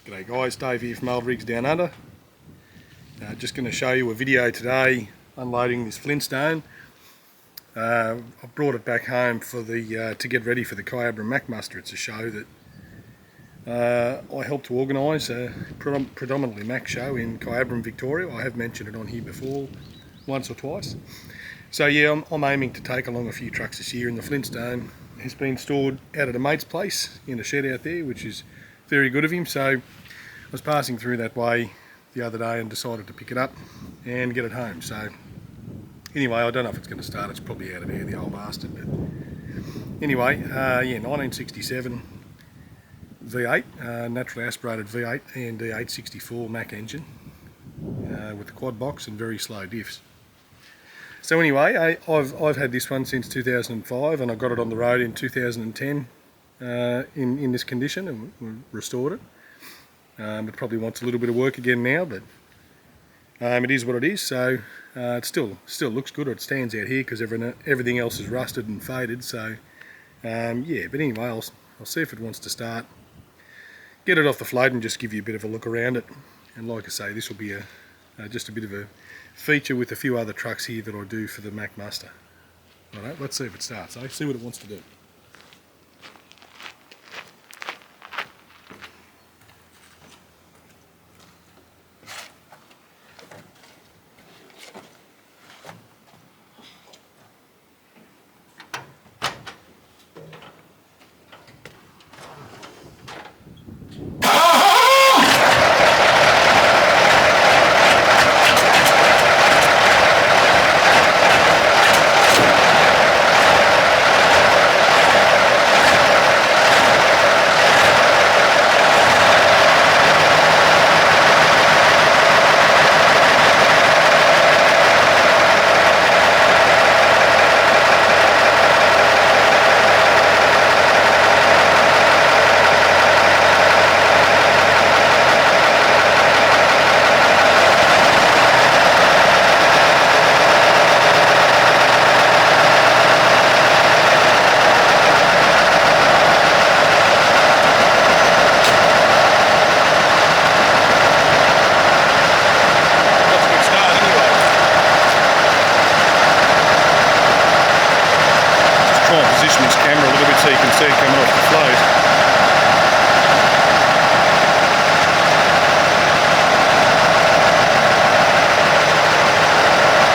G'day guys, Dave here from Old Rigs Down Under. Just going to show you a video today unloading this Flintstone. I brought it back home for the to get ready for the Kyabram Mack Muster. It's a show that I helped to organise, a predominantly Mack show in Kyabram, Victoria. I have mentioned it on here before, once or twice. So yeah, I'm aiming to take along a few trucks this year, and the Flintstone has been stored out at a mate's place in a shed out there, which is very good of him. So I was passing through that way the other day and decided to pick it up and get it home. So anyway, I don't know if it's going to start. It's probably out of air, the old bastard. But anyway, yeah, 1967 V8, naturally aspirated V8 and R615 Mack engine with the quad box and very slow diffs. So anyway, I've had this one since 2005, and I got it on the road in 2010 in this condition, and we restored it. It probably wants a little bit of work again now, but it is what it is. So it still looks good, or it stands out here because everything else is rusted and faded. So yeah, but anyway, I'll see if it wants to start, get it off the float and just give you a bit of a look around it. And like I say, this will be just a bit of a feature with a few other trucks here that I do for the Mack Muster. Alright, let's see if it starts, see what it wants to do. Position this camera a little bit so you can see it coming off the float.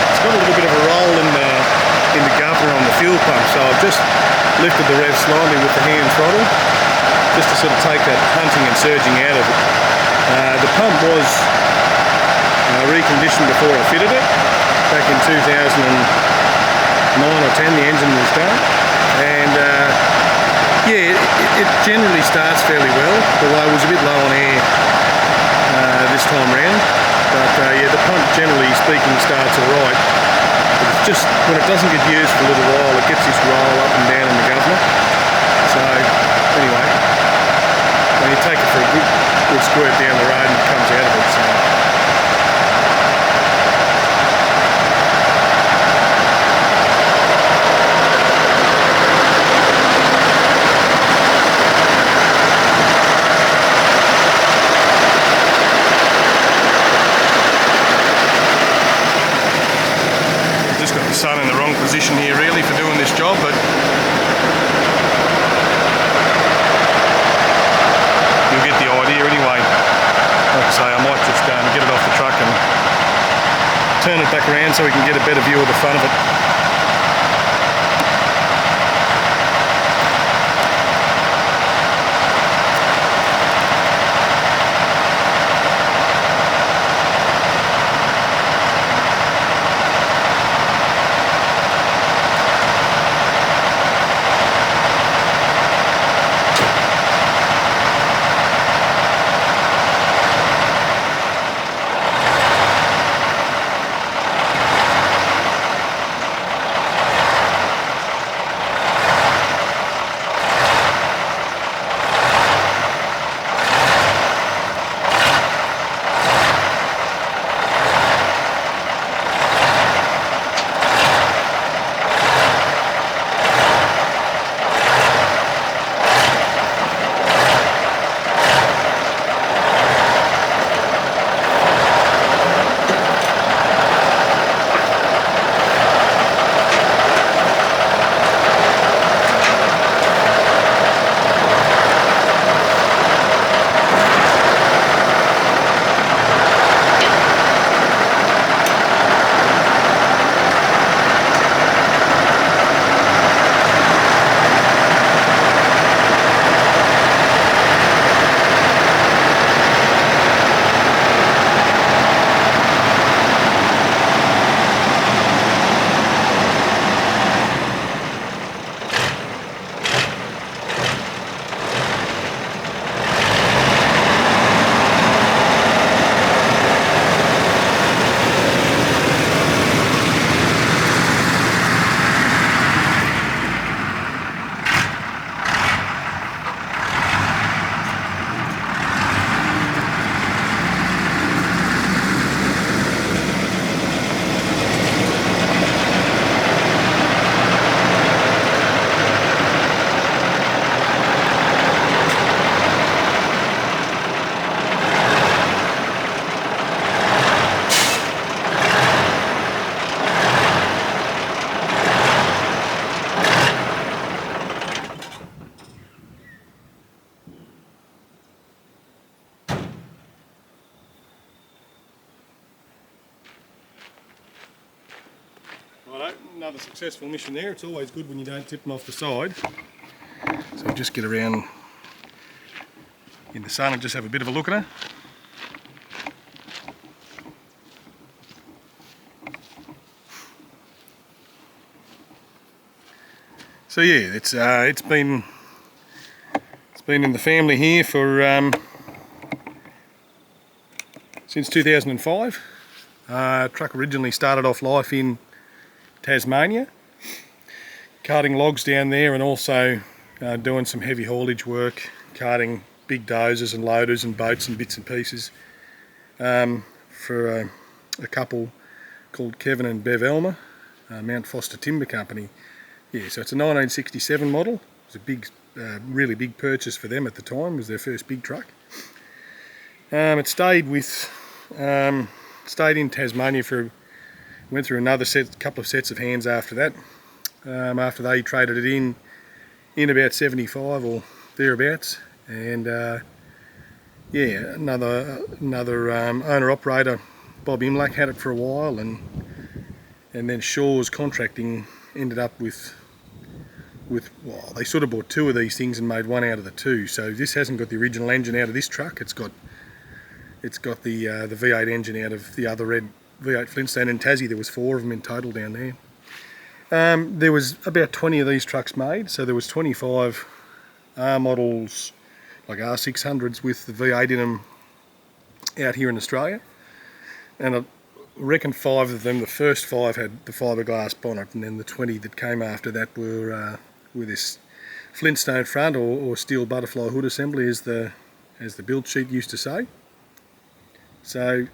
It's got a little bit of a roll in the governor on the fuel pump, so I've just lifted the rev slightly with the hand throttle just to sort of take that hunting and surging out of it. The pump was reconditioned before I fitted it. Back in 2009 or 10 the engine was done. And yeah, it generally starts fairly well, although it was a bit low on air this time round. But yeah, the pump generally speaking starts alright. But it's just when it doesn't get used for a little while, it gets this roll up and down in the governor. So anyway, when you take it for a good squirt down the road and it comes out of it. So sun in the wrong position here really for doing this job, but you'll get the idea anyway. Like I say, I might just get it off the truck and turn it back around so we can get a better view of the front of it. Another successful mission there. It's always good when you don't tip them off the side. So we'll just get around in the sun and just have a bit of a look at her. So yeah, it's been in the family here for since 2005. Truck originally started off life in Tasmania, carting logs down there, and also doing some heavy haulage work, carting big dozers and loaders and boats and bits and pieces for a couple called Kevin and Bev Elmer, Mount Foster Timber Company. Yeah, so it's a 1967 model. It was a big, really big purchase for them at the time. It was their first big truck. It stayed in Tasmania went through another couple of sets of hands after that. After they traded it in about 75 or thereabouts, and yeah, another owner operator, Bob Imlach, had it for a while, and then Shaw's Contracting ended up with well, they sort of bought two of these things and made one out of the two. So this hasn't got the original engine out of this truck. It's got the V8 engine out of the other red V8 Flintstone in Tassie. There was 4 of them in total down there. There was about 20 of these trucks made, so there was 25 R models, like R600s with the V8 in them out here in Australia, and I reckon 5 of them, the first 5 had the fiberglass bonnet, and then the 20 that came after that were with this Flintstone front or steel butterfly hood assembly, as the build sheet used to say. So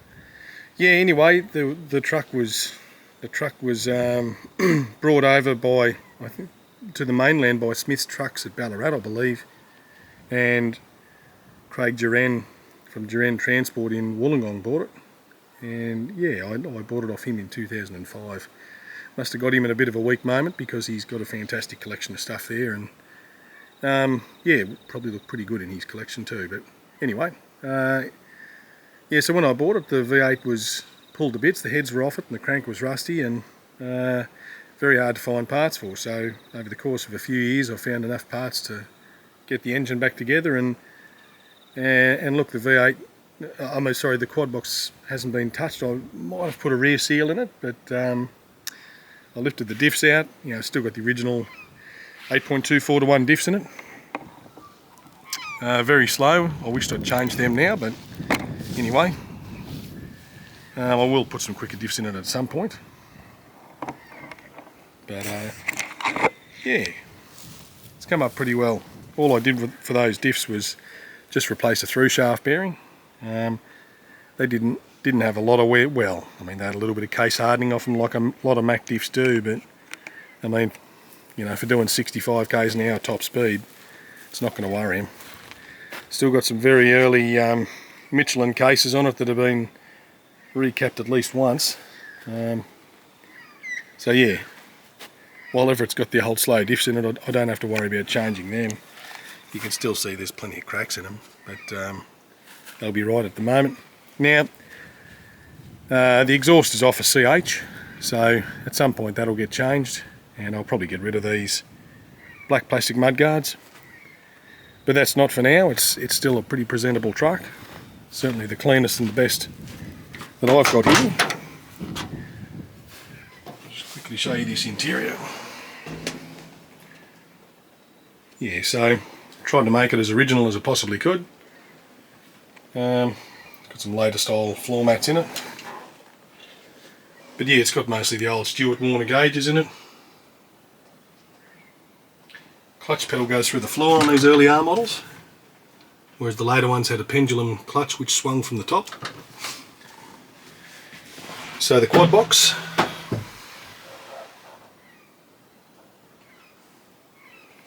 yeah, anyway, the truck was brought over by, I think, to the mainland by Smith's Trucks at Ballarat, I believe, and Craig Duran from Duran Transport in Wollongong bought it, and yeah, I bought it off him in 2005. Must have got him at a bit of a weak moment because he's got a fantastic collection of stuff there, and yeah, probably looked pretty good in his collection too. But anyway, yeah, so when I bought it, the V8 was pulled to bits, the heads were off it, and the crank was rusty, and very hard to find parts for. So over the course of a few years, I found enough parts to get the engine back together, and look, the V8, the quad box hasn't been touched. I might have put a rear seal in it, but I lifted the diffs out. You know, still got the original 8.24 to 1 diffs in it. Very slow. I wished I'd changed them now, but anyway, I will put some quicker diffs in it at some point. But yeah, it's come up pretty well. All I did for those diffs was just replace a through shaft bearing. They didn't have a lot of wear. Well, I mean, they had a little bit of case hardening off them, like a lot of Mack diffs do, but I mean, you know, for doing 65 k's an hour top speed, it's not going to worry him. Still got some very early Michelin cases on it that have been recapped at least once. So yeah, while ever it's got the old slow diffs in it, I don't have to worry about changing them. You can still see there's plenty of cracks in them, but they'll be right at the moment. Now, the exhaust is off a CH, so at some point that'll get changed, and I'll probably get rid of these black plastic mudguards. But that's not for now. It's still a pretty presentable truck. Certainly the cleanest and the best that I've got here. Just quickly show you this interior. Yeah, so tried to make it as original as I possibly could. Got some later style floor mats in it. But yeah, it's got mostly the old Stewart Warner gauges in it. Clutch pedal goes through the floor on these early R models, whereas the later ones had a pendulum clutch which swung from the top. So the quad box,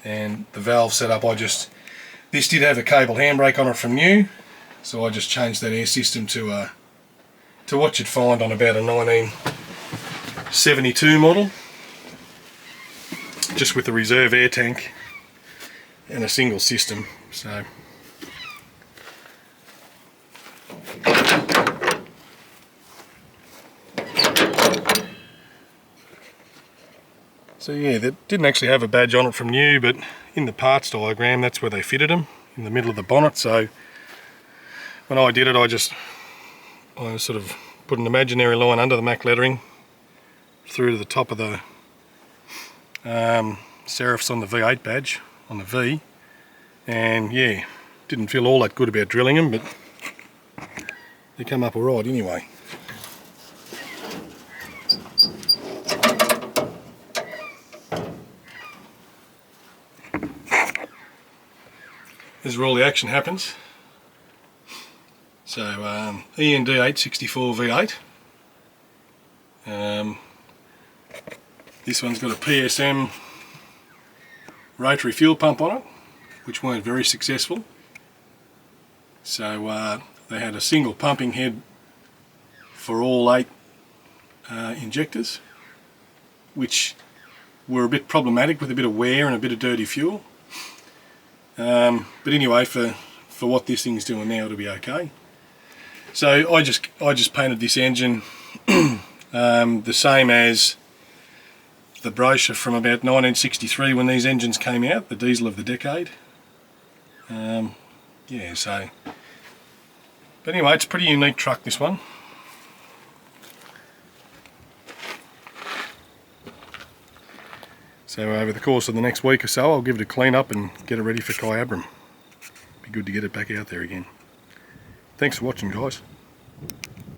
and the valve setup, this did have a cable handbrake on it from new, so I just changed that air system to what you'd find on about a 1972 model, just with a reserve air tank and a single system. So So yeah, that didn't actually have a badge on it from new, but in the parts diagram that's where they fitted them, in the middle of the bonnet. So when I did it, I sort of put an imaginary line under the Mack lettering through to the top of the serifs on the V8 badge, on the V, and yeah, didn't feel all that good about drilling them, but they come up alright anyway. This is where all the action happens. So END R615 V8. This one's got a PSM rotary fuel pump on it, which weren't very successful. So they had a single pumping head for all 8 injectors, which were a bit problematic with a bit of wear and a bit of dirty fuel. But anyway, for what this thing's doing now, it'll be okay. So I just painted this engine the same as the brochure from about 1963 when these engines came out, the diesel of the decade. Yeah, so, but anyway, it's a pretty unique truck, this one. So over the course of the next week or so, I'll give it a clean up and get it ready for Kyabram. Be good to get it back out there again. Thanks for watching, guys.